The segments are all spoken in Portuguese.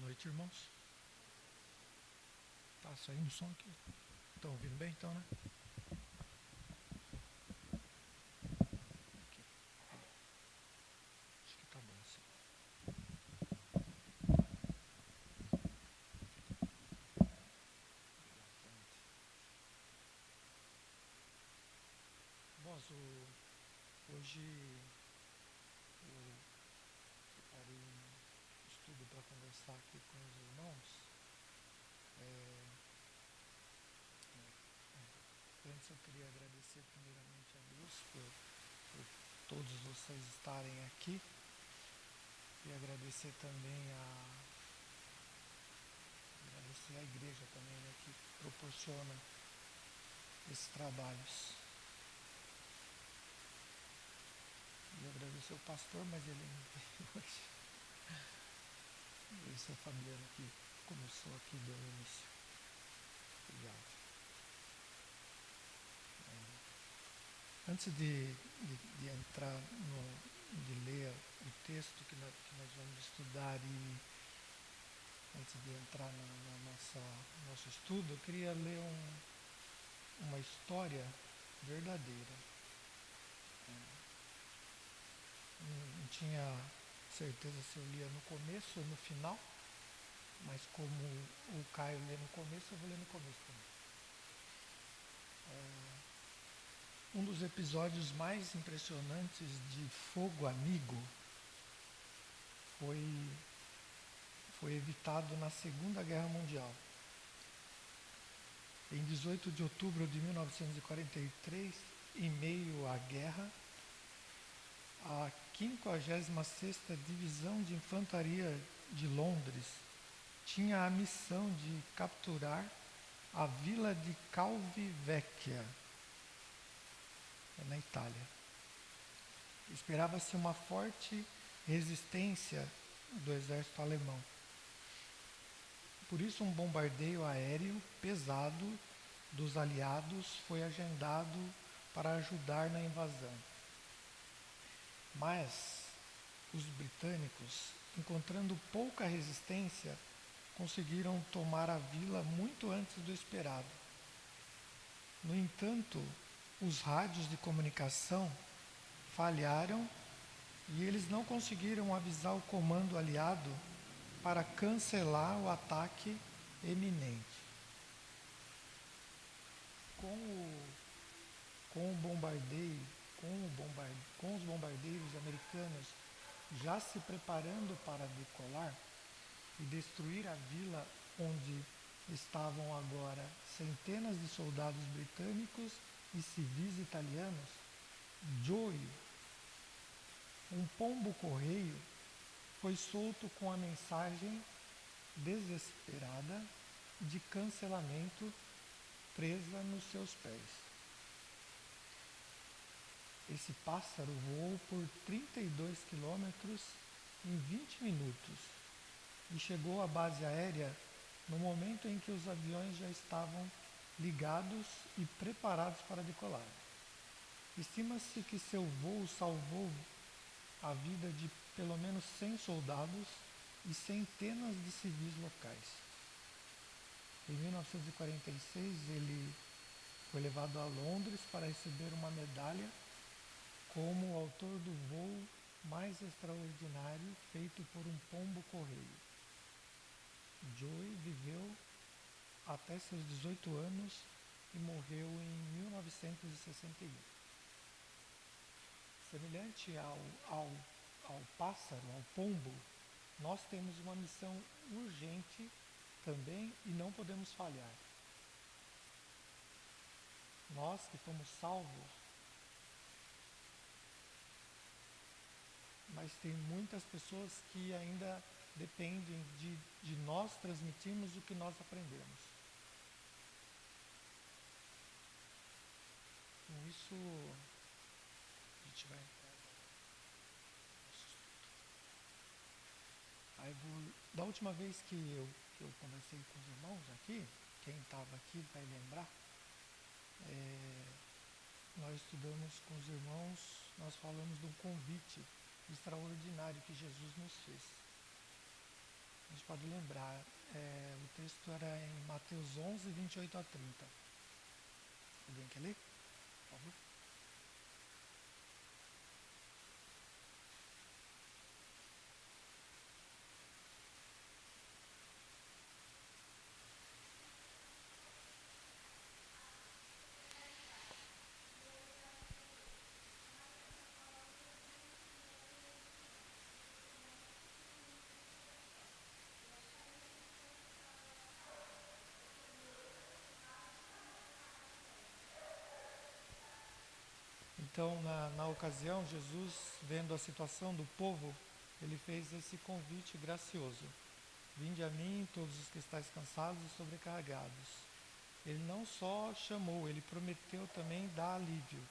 noite, irmãos. Tá saindo o som aqui? Estão ouvindo bem então, né? Aqui. Acho que tá bom assim. Exatamente. Irmãos, hoje eu separei um estudo para conversar aqui com os irmãos. Antes eu queria agradecer primeiramente a Deus por todos vocês estarem aqui e agradecer também agradecer a igreja também, né, que proporciona esses trabalhos. E agradecer o pastor, mas ele não veio hoje. Esse é a família que começou aqui do início. Obrigado. Antes de entrar de ler o texto que nós vamos estudar e antes de entrar no nosso estudo, eu queria ler uma história verdadeira. Não tinha certeza se eu lia no começo ou no final, mas como o Caio lê no começo, eu vou ler no começo também. Um dos episódios mais impressionantes de Fogo Amigo foi evitado na Segunda Guerra Mundial. Em 18 de outubro de 1943, em meio à guerra, a 56ª Divisão de Infantaria de Londres tinha a missão de capturar a vila de Calvi Vecchia, na Itália. Esperava-se uma forte resistência do exército alemão. Por isso, um bombardeio aéreo pesado dos aliados foi agendado para ajudar na invasão. Mas os britânicos, encontrando pouca resistência, conseguiram tomar a vila muito antes do esperado. No entanto, os rádios de comunicação falharam e eles não conseguiram avisar o comando aliado para cancelar o ataque eminente. Com os bombardeiros americanos já se preparando para decolar e destruir a vila onde estavam agora centenas de soldados britânicos e civis italianos, Joey, um pombo-correio, foi solto com a mensagem desesperada de cancelamento presa nos seus pés. Esse pássaro voou por 32 quilômetros em 20 minutos e chegou à base aérea no momento em que os aviões já estavam ligados e preparados para decolar. Estima-se que seu voo salvou a vida de pelo menos 100 soldados e centenas de civis locais. Em 1946, ele foi levado a Londres para receber uma medalha como o autor do voo mais extraordinário feito por um pombo-correio. Joey viveu até seus 18 anos e morreu em 1961. Semelhante ao pássaro, ao pombo, nós temos uma missão urgente também e não podemos falhar. Nós que fomos salvos, mas tem muitas pessoas que ainda dependem de nós transmitirmos o que nós aprendemos. Com isso, a gente vai entrar. Aí da última vez que eu conversei com os irmãos aqui, quem estava aqui vai lembrar, nós estudamos com os irmãos, nós falamos de um convite extraordinário que Jesus nos fez. A gente pode lembrar, o texto era em Mateus 11, 28 a 30. Alguém quer ler? Por favor. Então, na ocasião, Jesus, vendo a situação do povo, ele fez esse convite gracioso. Vinde a mim, todos os que estáis cansados e sobrecarregados. Ele não só chamou, ele prometeu também dar alívio.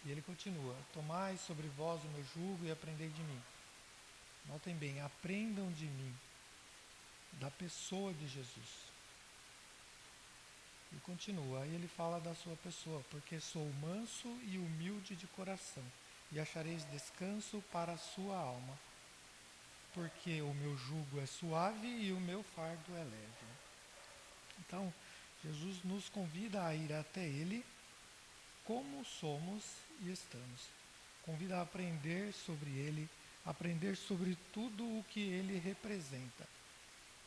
E ele continua, tomai sobre vós o meu jugo e aprendei de mim. Notem bem, aprendam de mim, da pessoa de Jesus. E continua, aí ele fala da sua pessoa, porque sou manso e humilde de coração, e achareis descanso para a sua alma, porque o meu jugo é suave e o meu fardo é leve. Então, Jesus nos convida a ir até Ele como somos e estamos. Convida a aprender sobre Ele, aprender sobre tudo o que Ele representa.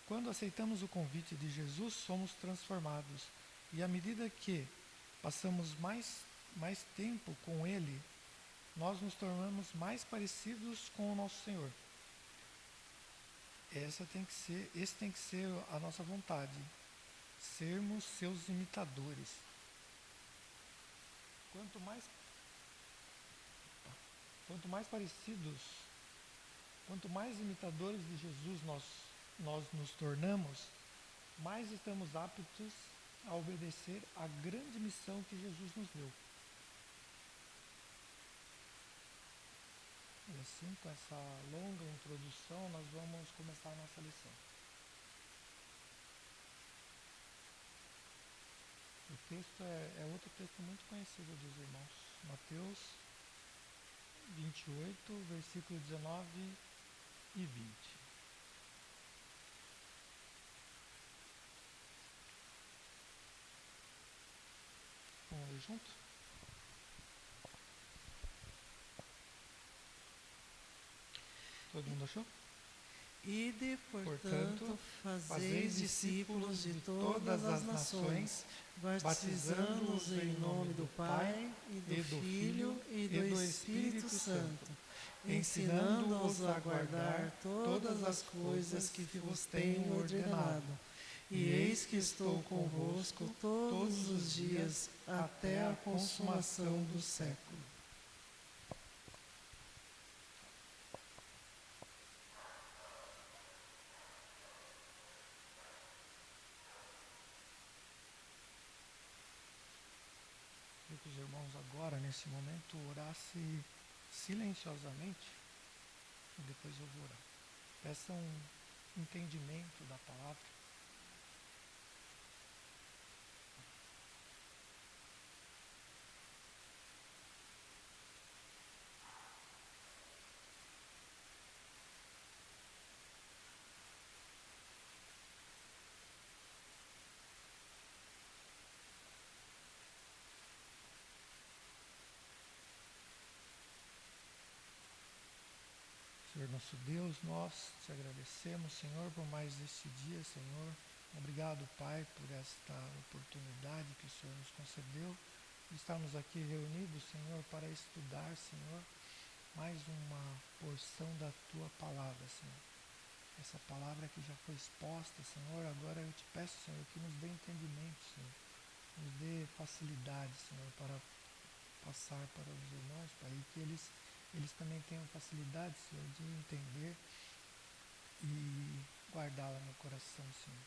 Quando aceitamos o convite de Jesus, somos transformados. E à medida que passamos mais tempo com Ele, nós nos tornamos mais parecidos com o nosso Senhor. Esse tem que ser a nossa vontade, sermos seus imitadores. Quanto mais parecidos, quanto mais imitadores de Jesus nós nos tornamos, mais estamos aptos a obedecer à grande missão que Jesus nos deu. E assim, com essa longa introdução, nós vamos começar a nossa lição. O texto é outro texto muito conhecido dos irmãos. Mateus 28, versículo 19 e 20. Vamos ler junto? Todo mundo achou? Ide, portanto, fazeis discípulos de todas as nações, batizando-os em nome do Pai, e do Filho, e do Espírito Santo, ensinando-os a guardar todas as coisas que vos tenho ordenado. E eis que estou convosco todos os dias, até a consumação do século. Queria que os irmãos agora, nesse momento, orassem silenciosamente e depois eu vou orar. Peçam entendimento da palavra. Senhor nosso Deus, nós te agradecemos, Senhor, por mais este dia, Senhor. Obrigado, Pai, por esta oportunidade que o Senhor nos concedeu de estarmos aqui reunidos, Senhor, para estudar, Senhor, mais uma porção da Tua palavra, Senhor. Essa palavra que já foi exposta, Senhor, agora eu te peço, Senhor, que nos dê entendimento, Senhor. Nos dê facilidade, Senhor, para passar para os irmãos, Pai, e que eles também tenham facilidade, Senhor, de entender e guardá-la no coração, Senhor.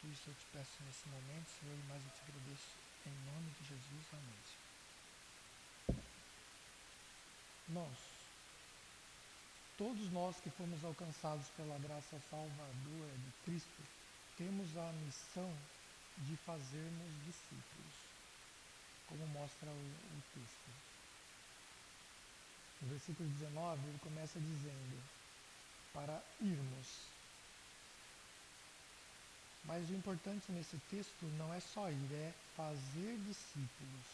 Tudo isso eu te peço nesse momento, Senhor, e mais eu te agradeço em nome de Jesus. Amém, Senhor. Irmãos, todos nós que fomos alcançados pela graça salvadora de Cristo, temos a missão de fazermos discípulos, como mostra o texto. No versículo 19, ele começa dizendo: para irmos. Mas o importante nesse texto não é só ir, é fazer discípulos.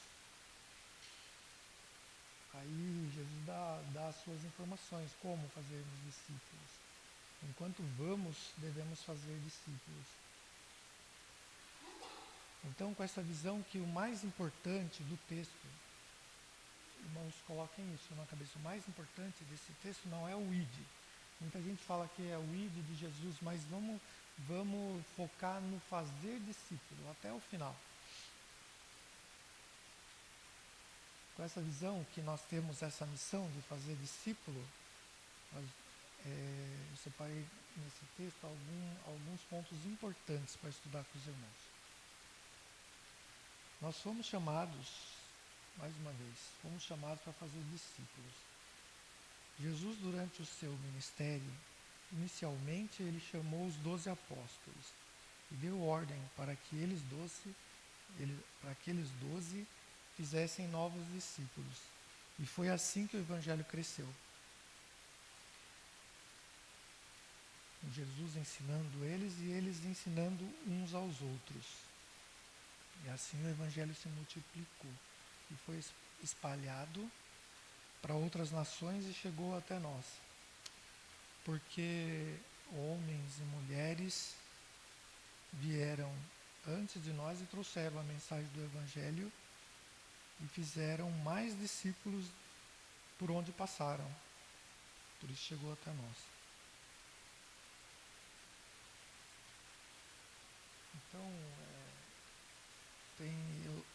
Aí Jesus dá as suas informações, como fazermos discípulos. Enquanto vamos, devemos fazer discípulos. Então, com essa visão que o mais importante do texto, irmãos, coloquem isso na cabeça, o mais importante desse texto não é o id. Muita gente fala que é o id de Jesus, mas vamos focar no fazer discípulo até o final. Com essa visão que nós temos essa missão de fazer discípulo, eu separei nesse texto alguns pontos importantes para estudar com os irmãos. Nós fomos chamados, mais uma vez, fomos chamados para fazer discípulos. Jesus, durante o seu ministério, inicialmente ele chamou os 12 apóstolos e deu ordem para que aqueles 12 fizessem novos discípulos. E foi assim que o Evangelho cresceu. Jesus ensinando eles e eles ensinando uns aos outros. E assim o Evangelho se multiplicou e foi espalhado para outras nações e chegou até nós. Porque homens e mulheres vieram antes de nós e trouxeram a mensagem do Evangelho e fizeram mais discípulos por onde passaram. Por isso chegou até nós. Então,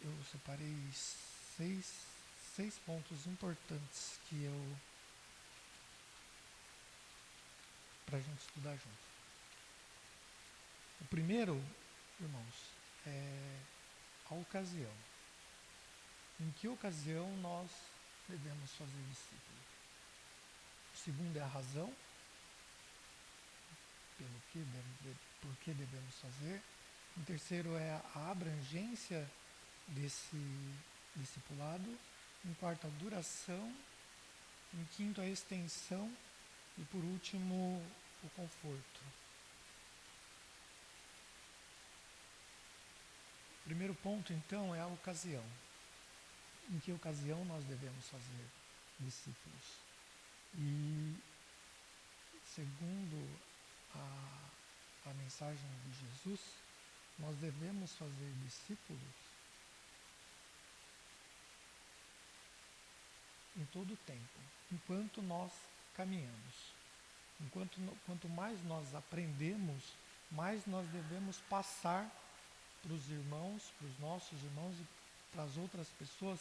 eu separei seis pontos importantes para a gente estudar junto. O primeiro, irmãos, é a ocasião. Em que ocasião nós devemos fazer discípulo? O segundo é a razão, por que devemos fazer. O terceiro é a abrangência desse discipulado. Em quarto, a duração. Em quinto, a extensão. E por último, o conforto. O primeiro ponto, então, é a ocasião. Em que ocasião nós devemos fazer discípulos? E, segundo a mensagem de Jesus, nós devemos fazer discípulos em todo o tempo, enquanto nós caminhamos. Quanto mais nós aprendemos, mais nós devemos passar para os irmãos, para os nossos irmãos e para as outras pessoas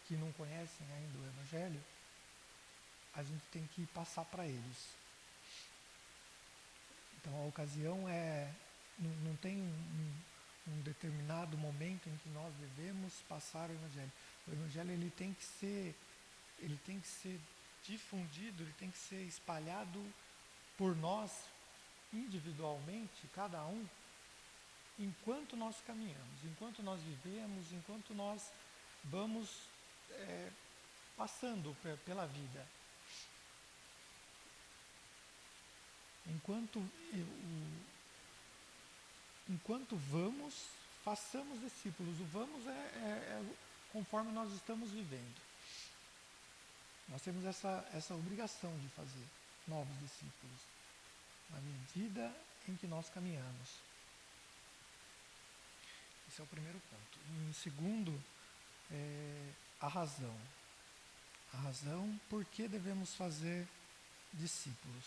que não conhecem ainda o Evangelho, a gente tem que passar para eles. Então a ocasião não tem um determinado momento em que nós devemos passar o Evangelho. O Evangelho ele tem que ser difundido, ele tem que ser espalhado por nós individualmente, cada um, enquanto nós caminhamos, enquanto nós vivemos, enquanto nós vamos passando pela vida. Enquanto vamos, façamos discípulos. O vamos é conforme nós estamos vivendo. Nós temos essa obrigação de fazer novos discípulos, na medida em que nós caminhamos. Esse é o primeiro ponto. E em segundo, a razão. A razão por que devemos fazer discípulos.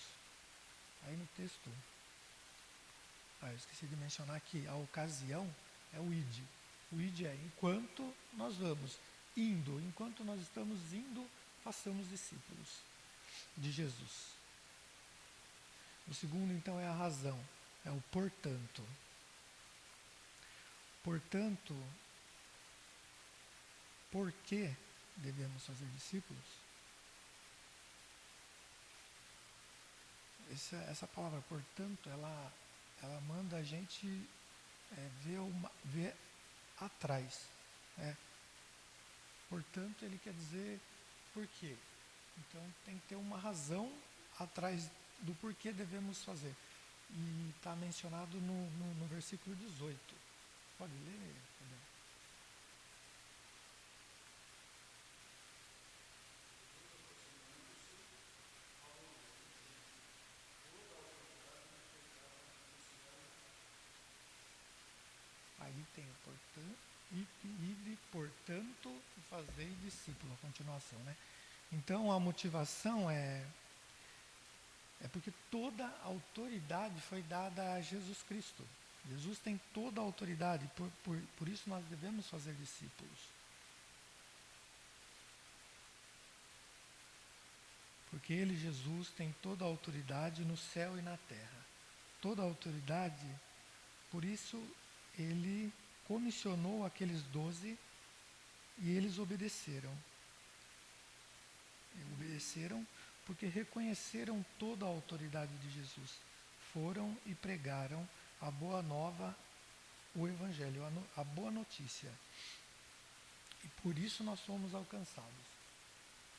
Aí no texto, eu esqueci de mencionar que a ocasião é o id. O id é enquanto nós vamos indo, enquanto nós estamos indo, façamos discípulos de Jesus. O segundo, então, é a razão, é o portanto. Portanto, por que devemos fazer discípulos? Essa palavra, portanto, ela manda a gente ver atrás. Portanto, ele quer dizer por quê. Então, tem que ter uma razão atrás do porquê devemos fazer. E está mencionado no versículo 18. Pode ler? Aí tem, portanto, portanto, fazei discípulo, a continuação, né? Então a motivação é porque toda a autoridade foi dada a Jesus Cristo. Jesus tem toda a autoridade, por isso nós devemos fazer discípulos. Porque ele, Jesus, tem toda a autoridade no céu e na terra. Toda a autoridade, por isso ele comissionou aqueles 12 e eles obedeceram. Obedeceram porque reconheceram toda a autoridade de Jesus. Foram e pregaram a boa nova, o Evangelho, a boa notícia. E por isso nós fomos alcançados.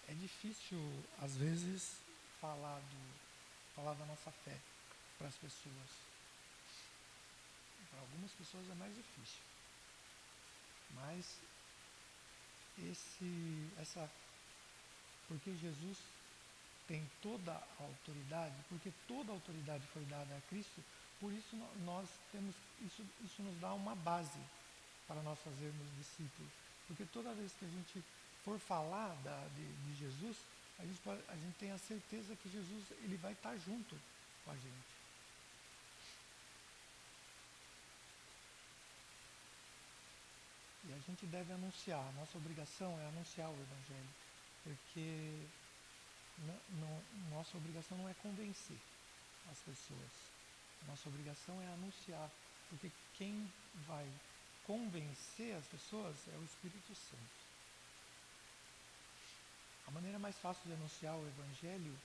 É difícil, às vezes, falar da nossa fé para as pessoas. Para algumas pessoas é mais difícil. Mas porque Jesus tem toda a autoridade, porque toda a autoridade foi dada a Cristo, por isso nós temos, isso nos dá uma base para nós fazermos discípulos. Porque toda vez que a gente for falar de Jesus, a gente tem a certeza que Jesus ele vai estar junto com a gente. E a gente deve anunciar, a nossa obrigação é anunciar o Evangelho, porque nossa obrigação não é convencer as pessoas, nossa obrigação é anunciar, porque quem vai convencer as pessoas é o Espírito Santo. A maneira mais fácil de anunciar o Evangelho,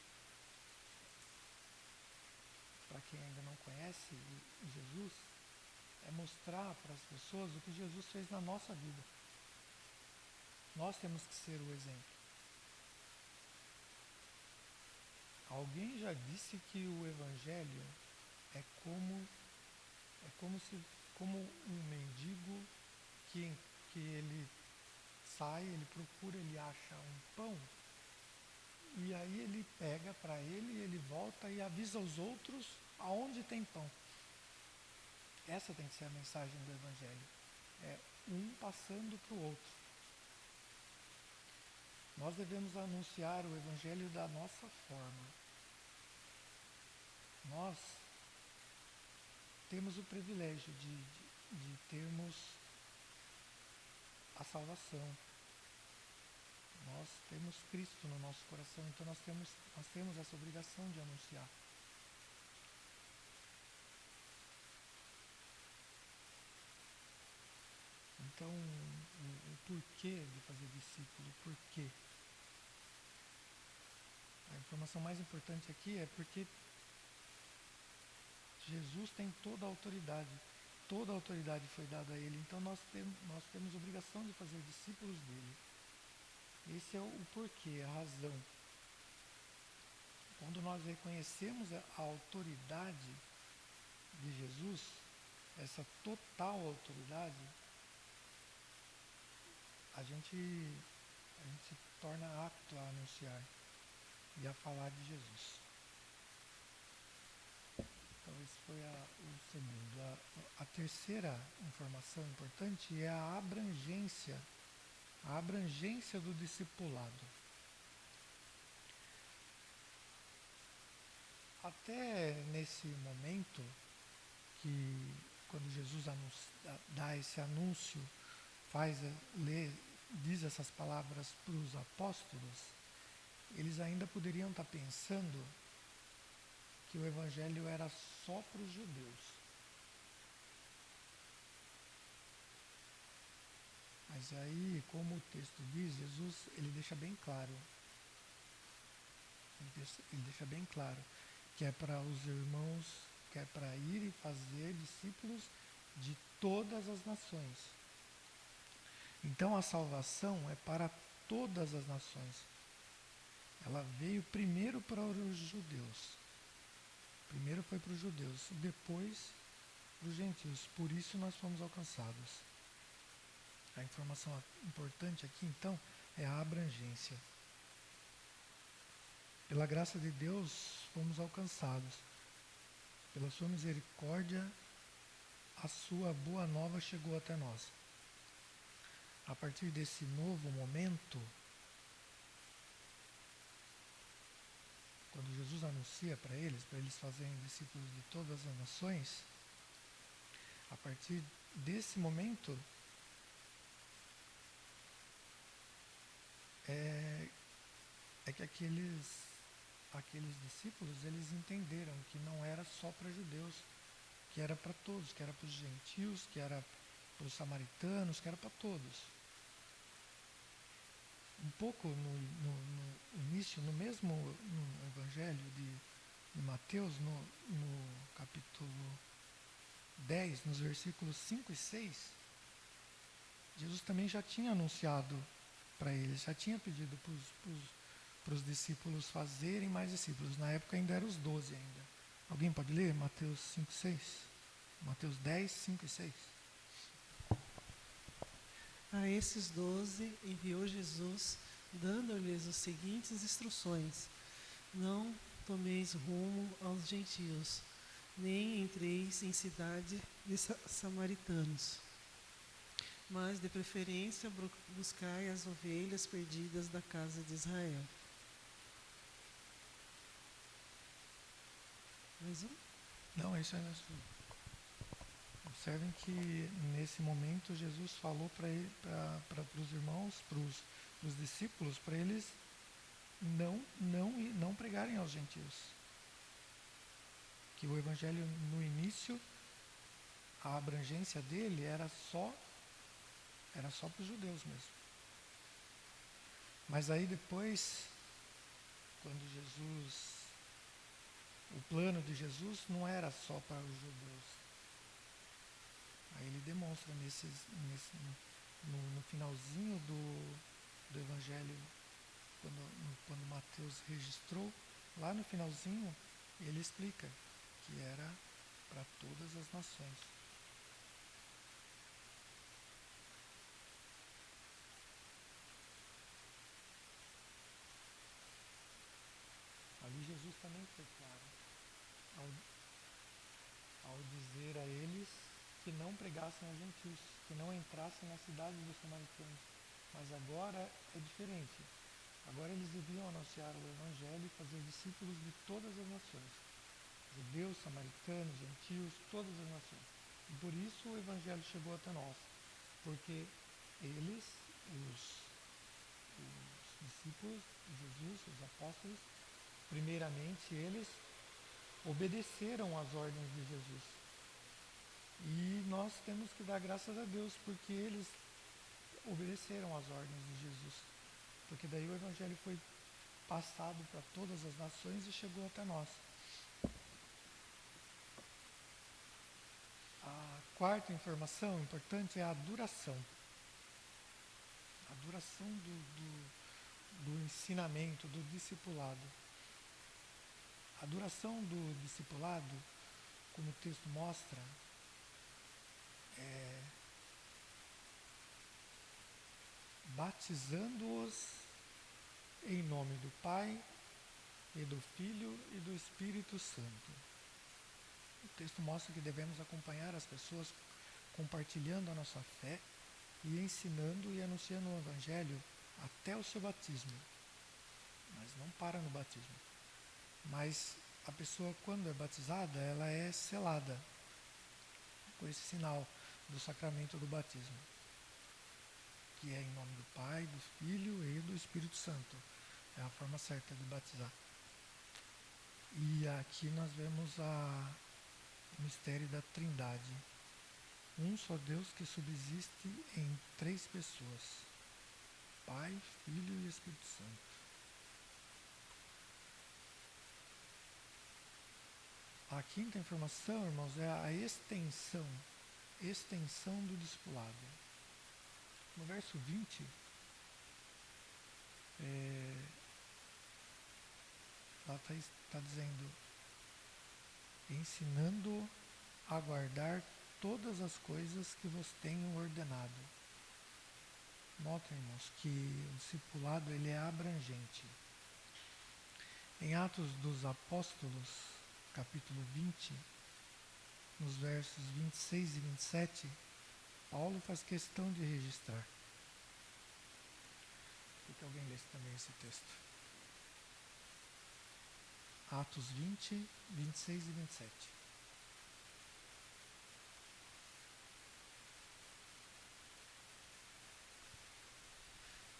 para quem ainda não conhece Jesus, é mostrar para as pessoas o que Jesus fez na nossa vida. Nós temos que ser o exemplo. Alguém já disse que o Evangelho é como um mendigo que ele sai, ele procura, ele acha um pão, e aí ele pega para ele volta e avisa aos outros aonde tem pão. Essa tem que ser a mensagem do Evangelho. É um passando para o outro. Nós devemos anunciar o Evangelho da nossa forma. Nós temos o privilégio de termos a salvação. Nós temos Cristo no nosso coração, então nós temos essa obrigação de anunciar. Então, o porquê de fazer discípulo, o porquê? A informação mais importante aqui é porque Jesus tem toda a autoridade foi dada a ele, então nós temos obrigação de fazer discípulos dele. Esse é o porquê, a razão. Quando nós reconhecemos a autoridade de Jesus, essa total autoridade, a gente se torna apto a anunciar e a falar de Jesus. Então esse foi o segundo. A terceira informação importante é a abrangência do discipulado. Até nesse momento, que quando Jesus dá esse anúncio, diz essas palavras para os apóstolos, eles ainda poderiam estar pensando que o Evangelho era só para os judeus. Mas aí, como o texto diz, Jesus ele deixa bem claro. Ele deixa bem claro que é para os irmãos, que é para ir e fazer discípulos de todas as nações. Então a salvação é para todas as nações. ela veio primeiro para os judeus. Primeiro foi para os judeus, depois para os gentios. Por isso nós fomos alcançados. A informação importante aqui, então, é a abrangência. Pela graça de Deus, fomos alcançados. Pela sua misericórdia, a sua boa nova chegou até nós. A partir desse novo momento, quando Jesus anuncia para eles fazerem discípulos de todas as nações, a partir desse momento, é que aqueles discípulos, eles entenderam que não era só para judeus, que era para todos, que era para os gentios, que era para os samaritanos, que era para todos. Um pouco no início, no mesmo no Evangelho de Mateus, no capítulo 10, nos versículos 5 e 6, Jesus também já tinha anunciado para eles, já tinha pedido para os discípulos fazerem mais discípulos. Na época ainda eram os 12 ainda. Alguém pode ler Mateus 5 e 6? Mateus 10, 5 e 6. A esses 12 enviou Jesus, dando-lhes as seguintes instruções: não tomeis rumo aos gentios, nem entreis em cidade de samaritanos, mas de preferência buscai as ovelhas perdidas da casa de Israel. Mais um? Não, isso é nosso. Observem que nesse momento Jesus falou para os irmãos, para os discípulos, para eles não pregarem aos gentios. Que o evangelho no início, a abrangência dele era só para os judeus mesmo. Mas aí depois, quando o plano de Jesus não era só para os judeus. Aí ele demonstra no finalzinho do Evangelho, quando Mateus registrou, lá no finalzinho, ele explica que era para todas as nações. Ali Jesus também foi claro, ao dizer a eles que não pregassem aos gentios, que não entrassem na cidade dos samaritanos. Mas agora é diferente. Agora eles deviam anunciar o Evangelho e fazer discípulos de todas as nações. Judeus, samaritanos, gentios, todas as nações. E por isso o Evangelho chegou até nós. Porque eles, os discípulos de Jesus, os apóstolos, primeiramente eles obedeceram às ordens de Jesus. E nós temos que dar graças a Deus porque eles obedeceram às ordens de Jesus. Porque daí o Evangelho foi passado para todas as nações e chegou até nós. A quarta informação importante é a duração. A duração do ensinamento, do discipulado. A duração do discipulado, como o texto mostra, batizando-os em nome do Pai, e do Filho e do Espírito Santo. O texto mostra que devemos acompanhar as pessoas compartilhando a nossa fé e ensinando e anunciando o Evangelho até o seu batismo. Mas não para no batismo. Mas a pessoa, quando é batizada, ela é selada com esse sinal do sacramento do batismo, que é em nome do Pai, do Filho e do Espírito Santo. É a forma certa de batizar. E aqui nós vemos o mistério da Trindade. Um só Deus que subsiste em 3 pessoas: Pai, Filho e Espírito Santo. A quinta informação, irmãos, é a extensão do discipulado. No verso 20, lá está dizendo, ensinando a guardar todas as coisas que vos tenho ordenado. Notem, irmãos, que o discipulado ele é abrangente. Em Atos dos Apóstolos, capítulo 20, nos versos 26 e 27, Paulo faz questão de registrar. Queria que alguém lesse também esse texto. Atos 20, 26 e 27.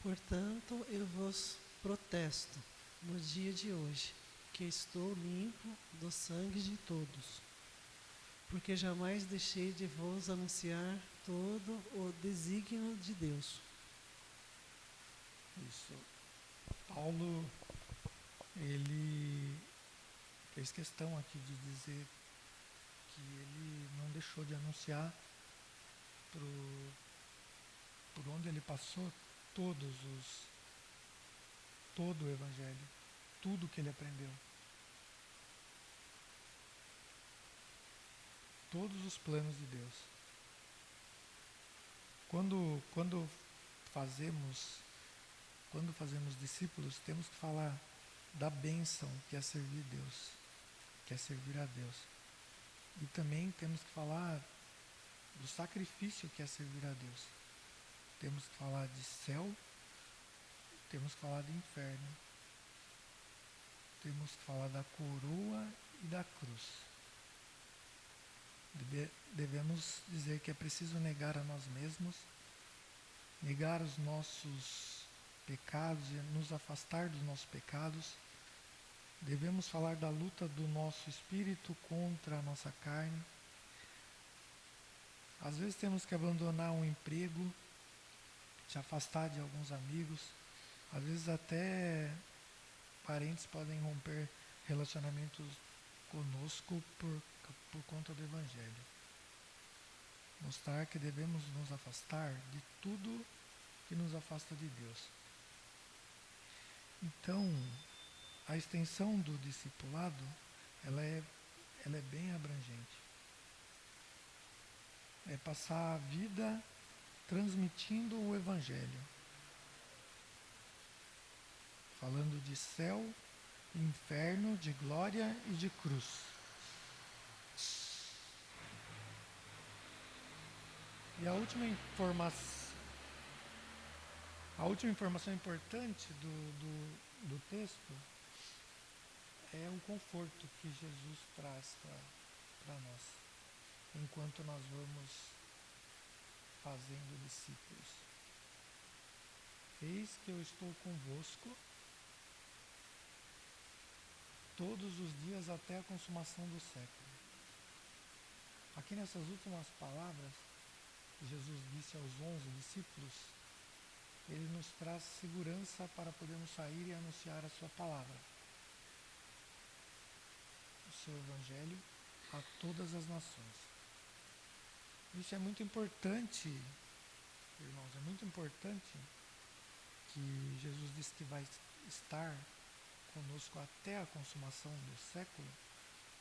Portanto, eu vos protesto, no dia de hoje, que estou limpo do sangue de todos, porque jamais deixei de vos anunciar todo o desígnio de Deus. Isso. Paulo, ele fez questão aqui de dizer que ele não deixou de anunciar por onde ele passou todo o Evangelho, tudo que ele aprendeu. Todos os planos de Deus. Quando fazemos discípulos, temos que falar da bênção que é servir Deus, que é servir a Deus. E também temos que falar do sacrifício que é servir a Deus. Temos que falar de céu, temos que falar de inferno. Temos que falar da coroa e da cruz. Devemos dizer que é preciso negar a nós mesmos, negar os nossos pecados e nos afastar dos nossos pecados. Devemos falar da luta do nosso espírito contra a nossa carne. Às vezes temos que abandonar um emprego, se afastar de alguns amigos. Às vezes até parentes podem romper relacionamentos conosco por conta do Evangelho. Mostrar que devemos nos afastar de tudo que nos afasta de Deus. Então, a extensão do discipulado, ela é bem abrangente. É passar a vida transmitindo o Evangelho. Falando de céu, inferno, de glória e de cruz. E a última informação importante do texto é o conforto que Jesus traz para nós, enquanto nós vamos fazendo discípulos. Eis que eu estou convosco todos os dias até a consumação do século. Aqui nessas últimas palavras que Jesus disse aos 11 discípulos, ele nos traz segurança para podermos sair e anunciar a sua palavra, o seu Evangelho a todas as nações. Isso é muito importante, irmãos, é muito importante que Jesus disse que vai estar conosco até a consumação do século.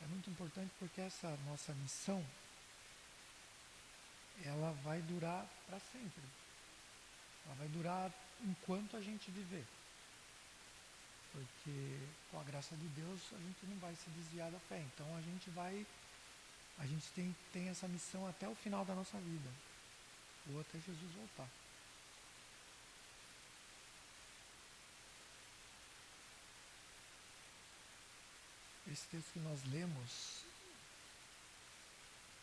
É muito importante porque essa nossa missão, ela vai durar para sempre. Ela vai durar enquanto a gente viver. Porque com a graça de Deus a gente não vai se desviar da fé. Então a gente tem essa missão até o final da nossa vida. Ou até Jesus voltar. Esse texto que nós lemos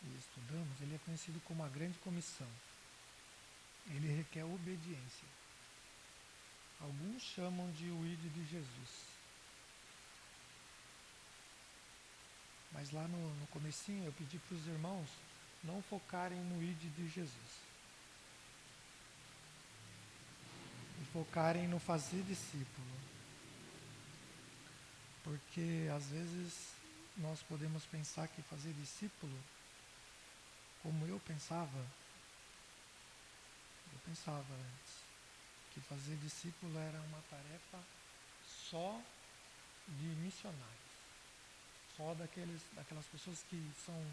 e estudamos, ele é conhecido como a Grande Comissão. Ele requer obediência. Alguns chamam de o Ide de Jesus. Mas lá no comecinho eu pedi para os irmãos não focarem no Ide de Jesus. E focarem no fazer discípulo. Porque às vezes nós podemos pensar que fazer discípulo, como eu pensava antes, que fazer discípulo era uma tarefa só de missionários, só daquelas pessoas que são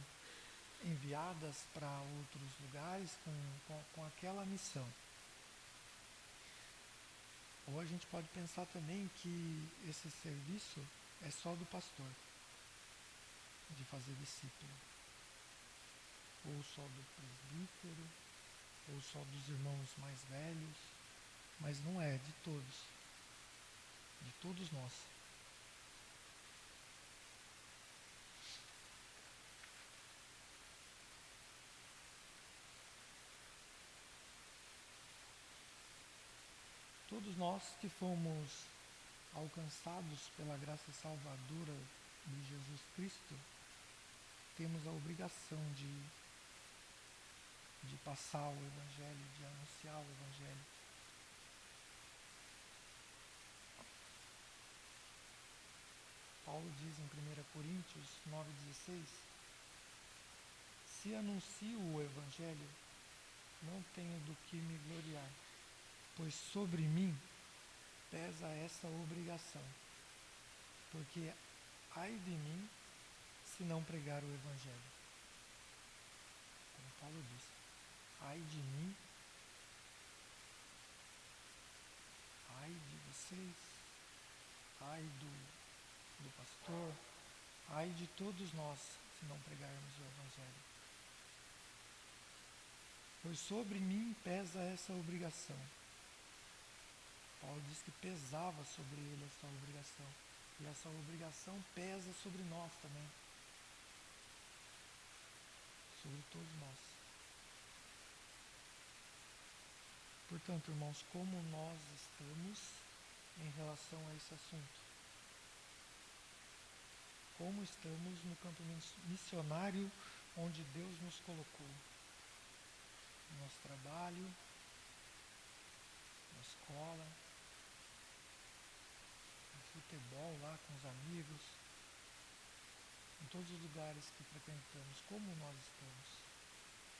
enviadas para outros lugares com aquela missão. Ou a gente pode pensar também que esse serviço é só do pastor, de fazer discípulo, ou só do presbítero, ou só dos irmãos mais velhos, mas não é de todos nós. Todos nós que fomos alcançados pela graça salvadora de Jesus Cristo, temos a obrigação de passar o Evangelho, de anunciar o Evangelho. Paulo diz em 1 Coríntios 9,16: se anuncio o Evangelho, não tenho do que me gloriar, pois sobre mim pesa essa obrigação, porque ai de mim se não pregar o Evangelho. Como Paulo diz, ai de mim, ai de vocês, ai do pastor, ai de todos nós se não pregarmos o Evangelho. Pois sobre mim pesa essa obrigação. Paulo diz que pesava sobre ele essa obrigação. E essa obrigação pesa sobre nós também. Sobre todos nós. Portanto, irmãos, como nós estamos em relação a esse assunto? Como estamos no campo missionário onde Deus nos colocou? No nosso trabalho, na escola, no futebol lá com os amigos, em todos os lugares que frequentamos, como nós estamos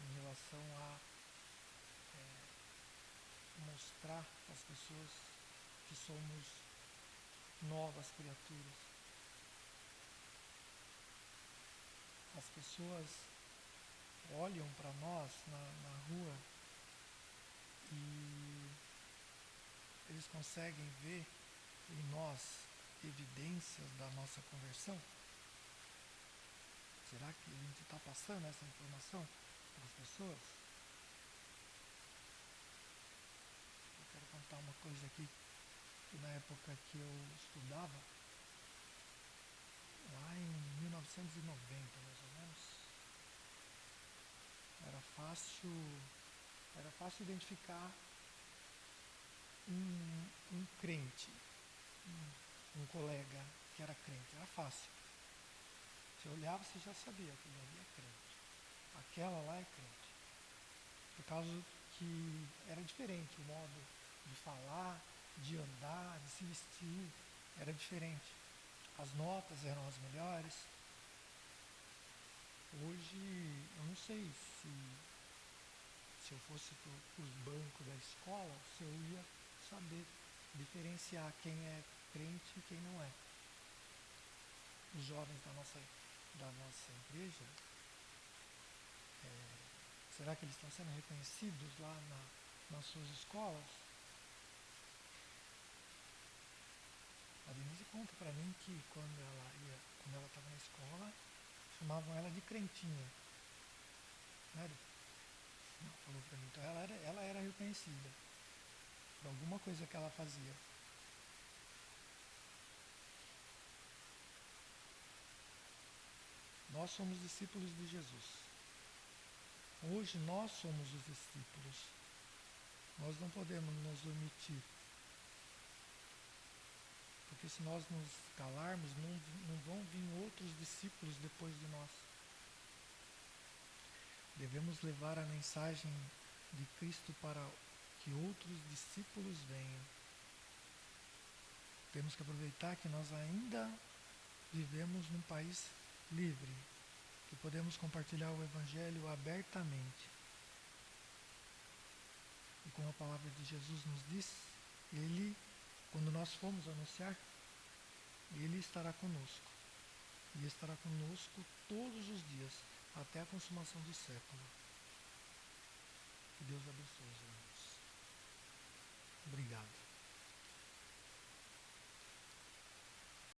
em relação a mostrar às pessoas que somos novas criaturas. As pessoas olham para nós na rua e eles conseguem ver em nós evidências da nossa conversão? Será que a gente está passando essa informação para as pessoas? Eu quero contar uma coisa aqui, que na época que eu estudava, lá em 1990 mais ou menos, era fácil identificar um crente, um colega que era crente, era fácil. Você olhava, você já sabia que ele ali é crente. Aquela lá é crente. Por causa que era diferente o modo de falar, de andar, de se vestir, era diferente. As notas eram as melhores. Hoje, eu não sei se eu fosse para os bancos da escola, se eu ia saber diferenciar quem é crente e quem não é. Os jovens da nossa igreja, será que eles estão sendo reconhecidos lá nas suas escolas? A Denise conta para mim que quando ela estava na escola, chamavam ela de crentinha. Né? Ela falou para mim, então ela era reconhecida por alguma coisa que ela fazia. Nós somos discípulos de Jesus. Hoje nós somos os discípulos. Nós não podemos nos omitir. Porque se nós nos calarmos, não vão vir outros discípulos depois de nós. Devemos levar a mensagem de Cristo para que outros discípulos venham. Temos que aproveitar que nós ainda vivemos num país livre, que podemos compartilhar o Evangelho abertamente. E como a palavra de Jesus nos diz, quando nós fomos anunciar, ele Ele estará conosco. E estará conosco todos os dias, até a consumação do século. Que Deus abençoe, gente.